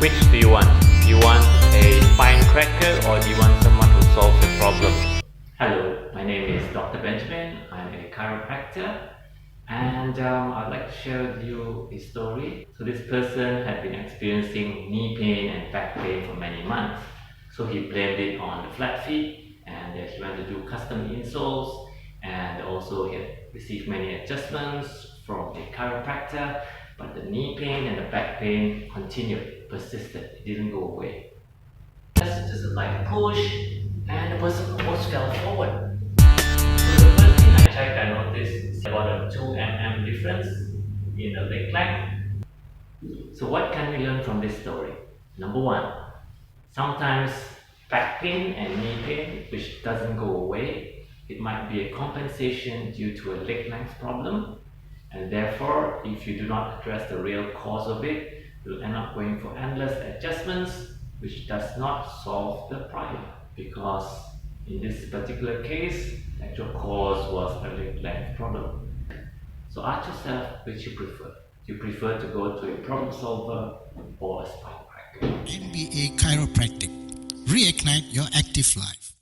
Which do you want? Do you want a spine cracker or do you want someone who solves the problem? Hello, my name is Dr. Benjamin. I'm a chiropractor and I'd like to share with you a story. So this person had been experiencing knee pain and back pain for many months. So he blamed it on the flat feet and he went to do custom insoles, and also he had received many adjustments from a chiropractor, but the knee pain and the back pain continued, persisted, it didn't go away. Just a light push and the person almost fell forward. So the first thing I checked, I noticed about a 2 mm difference in the leg length. So what can we learn from this story? Number one, sometimes back pain and knee pain which doesn't go away, it might be a compensation due to a leg length problem, and therefore if you do not address the real cause of it, you'll end up going for endless adjustments which does not solve the problem, because in this particular case the actual cause was a leg length problem. So ask yourself which you prefer. Do you prefer to go to a problem solver or a spine cracker? MBA Chiropractic. Reignite your active life.